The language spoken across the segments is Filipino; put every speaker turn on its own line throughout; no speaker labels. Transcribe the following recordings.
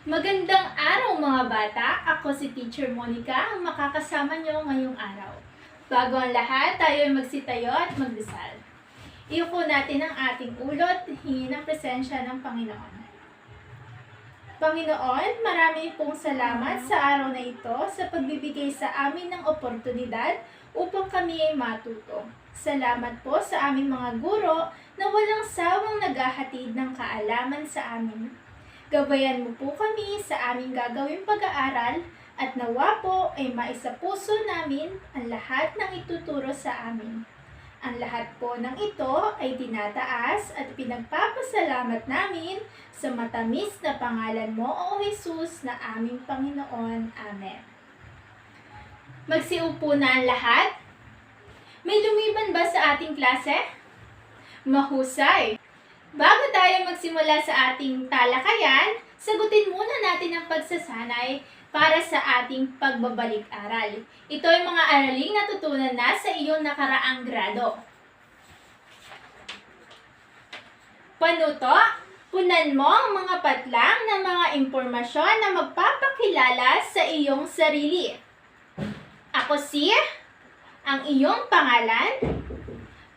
Magandang araw mga bata! Ako si Teacher Monica, ang makakasama nyo ngayong araw. Bago ang lahat, tayo ay magsitayo at magdasal. Iupo natin ang ating ulot, hingin ang presensya ng Panginoon. Panginoon, marami pong salamat sa araw na ito sa pagbibigay sa amin ng oportunidad upang kami ay matuto. Salamat po sa aming mga guro na walang sawang naghahatid ng kaalaman sa amin. Gabayan mo po kami sa aming gagawing pag-aaral at nawa po ay maisapuso namin ang lahat ng ituturo sa amin. Ang lahat po ng ito ay tinataas at pinagpapasalamat namin sa matamis na pangalan mo, O Jesus, na aming Panginoon. Amen. Magsiupo na ang lahat. May lumiban ba sa ating klase? Mahusay! Bago tayo magsimula sa ating talakayan, sagutin muna natin ang pagsasanay para sa ating pagbabalik-aral. Ito ay mga araling natutunan na sa iyong nakaraang grado. Panuto, punan mo ang mga patlang ng mga impormasyon na magpapakilala sa iyong sarili. Ako si, ang iyong pangalan.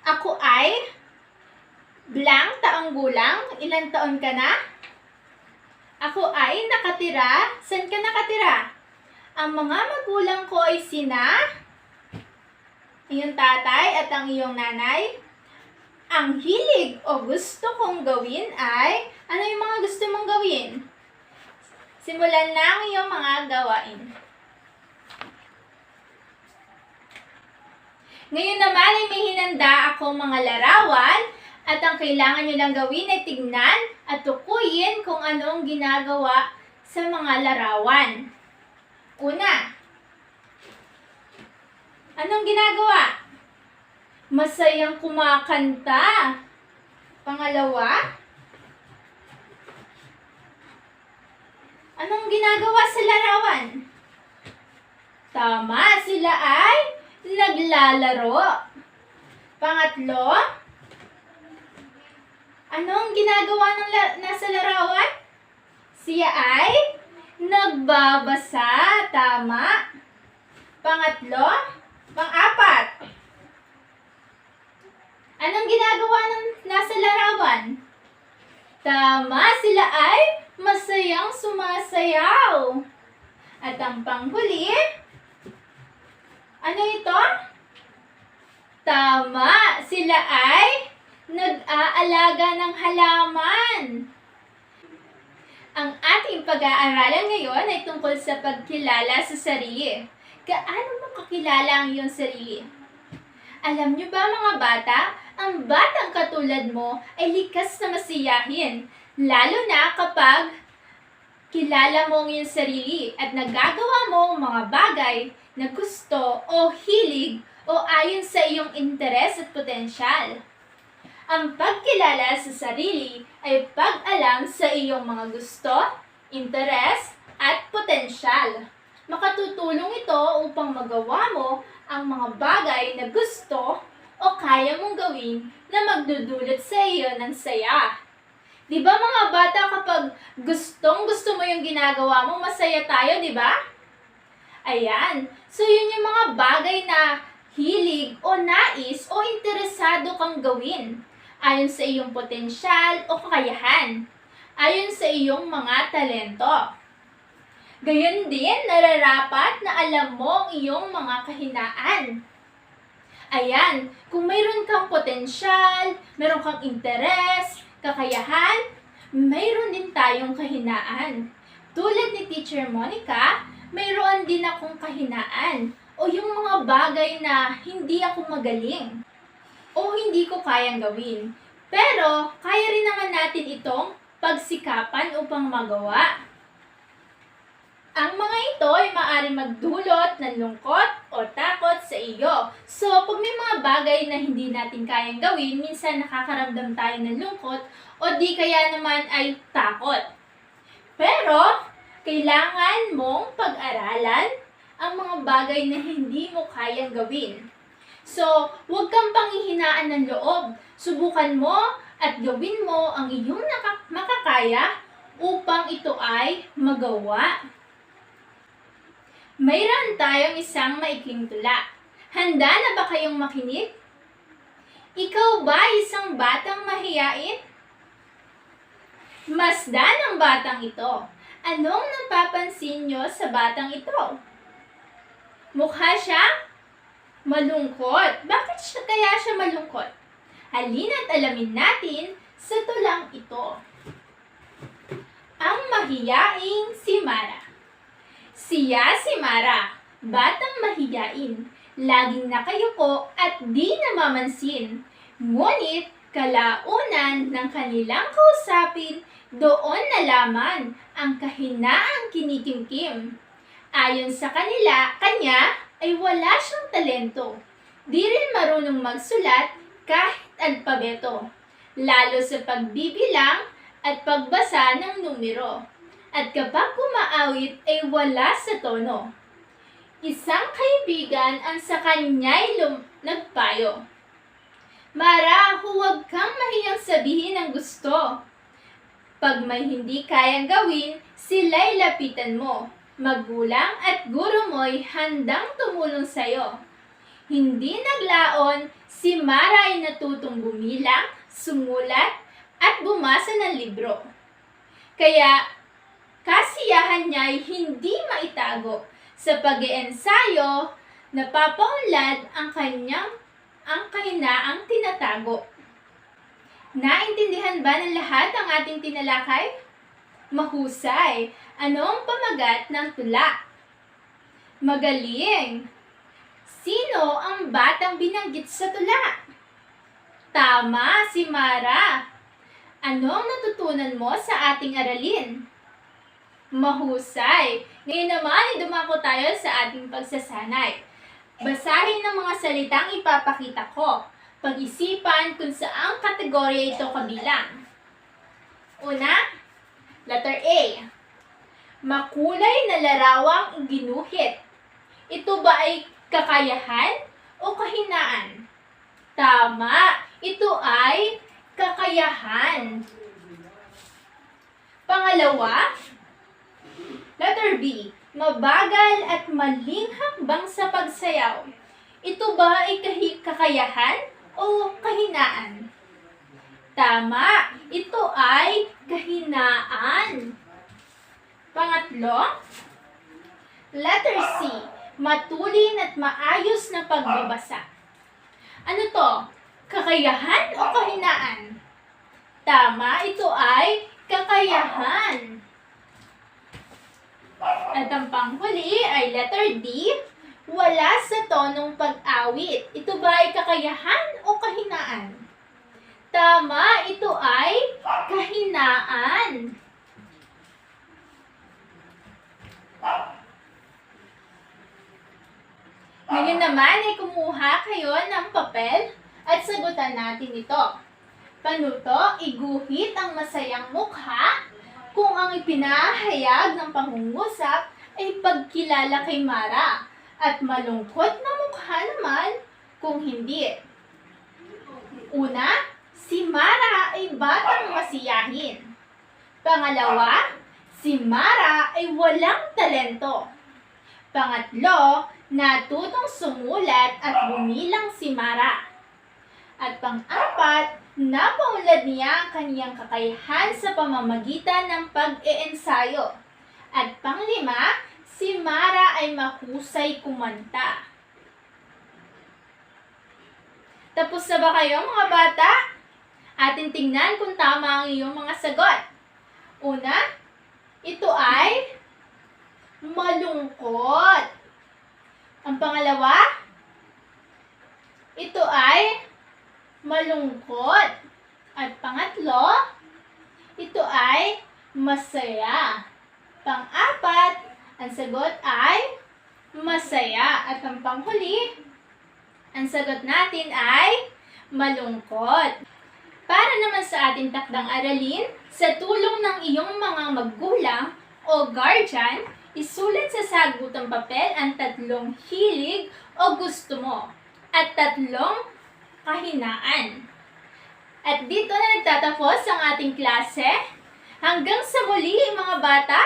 Ako ay blank taong gulang, ilang taon ka na? Ako ay nakatira. Saan ka nakatira? Ang mga magulang ko ay sina iyong tatay at ang iyong nanay. Ang hilig o gusto kong gawin ay, ano yung mga gusto mong gawin? Simulan na ang iyong mga gawain. Ngayon naman ay may hinanda ako mga larawan. At ang kailangan nyo lang gawin ay tignan at tukuyin kung anong ginagawa sa mga larawan. Una, anong ginagawa? Masayang kumakanta. Pangalawa, anong ginagawa sa larawan? Tama, sila ay naglalaro. Pangatlo, anong ginagawa ng nasa larawan? Siya ay nagbabasa. Tama. Pangatlo. Pang-apat. Anong ginagawa ng nasa larawan? Tama. Sila ay masayang sumasayaw. At ang panghuli, ano ito? Tama. Sila ay nag-aalaga ng halaman. Ang ating pag-aaralan ngayon ay tungkol sa pagkilala sa sarili. Gaano mo kakilala ang iyong sarili? Alam niyo ba mga bata, ang batang katulad mo ay likas na masiyahin, lalo na kapag kilala mo ang iyong sarili at nagagawa mo ang mga bagay na gusto o hilig o ayon sa iyong interes at potensyal. Ang pagkilala sa sarili ay pag-alam sa iyong mga gusto, interes, at potensyal. Makatutulong ito upang magawa mo ang mga bagay na gusto o kaya mong gawin na magdudulot sa iyo ng saya. Di ba mga bata, kapag gustong-gusto mo yung ginagawa mo, masaya tayo, di ba? Ayan. So yun yung mga bagay na hilig o nais o interesado kang gawin. Ayon sa iyong potensyal o kakayahan, ayon sa iyong mga talento. Gayon din, nararapat na alam mo ang iyong mga kahinaan. Ayan, kung mayroon kang potensyal, mayroon kang interes, kakayahan, mayroon din tayong kahinaan. Tulad ni Teacher Monica, mayroon din akong kahinaan o yung mga bagay na hindi ako magaling o hindi ko kayang gawin. Pero, kaya rin naman natin itong pagsikapan upang magawa. Ang mga ito ay maaaring magdulot ng lungkot o takot sa iyo. So, pag may mga bagay na hindi natin kayang gawin, minsan nakakaramdam tayo ng lungkot o di kaya naman ay takot. Pero, kailangan mong pag-aralan ang mga bagay na hindi mo kayang gawin. So, huwag kang panghihinaan ng loob. Subukan mo at gawin mo ang iyong makakaya upang ito ay magawa. Mayroon tayong isang maikling tula. Handa na ba kayong makinig? Ikaw ba isang batang mahiyain? Masdan ang batang ito. Anong napapansin niyo sa batang ito? Mukha siya malungkot. Bakit kaya siya malungkot? Halina't alamin natin sa tulang ito. Ang mahiyaing si Mara. Siya si Mara, batang mahiyain, laging nakayuko at di namamansin. Ngunit kalaunan ng kanilang kausapin, doon nalaman ang kahinaang kinikimkim. Ayon sa kanya ay wala siyang talento. Di rin marunong magsulat kahit alpabeto, lalo sa pagbibilang at pagbasa ng numero. At kapag kumaawit ay wala sa tono. Isang kaibigan ang sa kanya'y nagpayo. Mara, huwag kang mahiyang sabihin ang gusto. Pag may hindi kayang gawin, sila'y lapitan mo. Magulang at guro mo'y handang tumulong sa'yo. Hindi naglaon, si Mara ay natutong bumilang, sumulat, at bumasa ng libro. Kaya, kasiyahan niya'y hindi maitago. Sa pag-iensayo, napapaunlad ang kahinaang tinatago. Naintindihan ba ng lahat ang ating tinalakay? Mahusay! Anong pamagat ng tula? Magaling! Sino ang batang binanggit sa tula? Tama, si Mara! Anong natutunan mo sa ating aralin? Mahusay! Ngayon naman ay dumako tayo sa ating pagsasanay. Basahin ng mga salitang ipapakita ko. Pag-isipan kung saang kategorya ito kabilang. Una, letter A. Makulay na larawang ginuhit. Ito ba ay kakayahan o kahinaan? Tama, ito ay kakayahan. Pangalawa, letter B. Mabagal at maling hakbang sa pagsayaw. Ito ba ay kakayahan o kahinaan? Tama, ito ay kahinaan. Pangatlo, letter C. Matulin at maayos na pagbabasa. Ano to? Kakayahan o kahinaan? Tama, ito ay kakayahan. At ang panghuli ay letter D. Wala sa tonong pag-awit. Ito ba ay kakayahan o kahinaan? Tama, ito ay kahinaan. Ngayon naman ay kumuha kayo ng papel at sagutan natin ito. Panuto, iguhit ang masayang mukha kung ang ipinahayag ng pangungusap ay pagkilala kay Mara at malungkot na mukha naman kung hindi. Una, si Mara ay batang masiyahin. Pangalawa, si Mara ay walang talento. Pangatlo, natutong sumulat at bumilang si Mara. At pang-apat, napaunlad niya ang kaniyang kakayahan sa pamamagitan ng pag-iensayo. At panglima, si Mara ay mahusay kumanta. Tapos na ba kayo mga bata? Ating tingnan kung tama ang iyong mga sagot. Una, ito ay malungkot. Ang pangalawa, ito ay malungkot. At pangatlo, ito ay masaya. Pang-apat, ang sagot ay masaya. At ang panghuli, ang sagot natin ay malungkot. Para naman sa ating takdang aralin, sa tulong ng iyong mga magulang o guardian, isulat sa sagutang papel ang 3 hilig o gusto mo at 3 kahinaan. At dito na nagtatapos ang ating klase. Hanggang sa muli mga bata,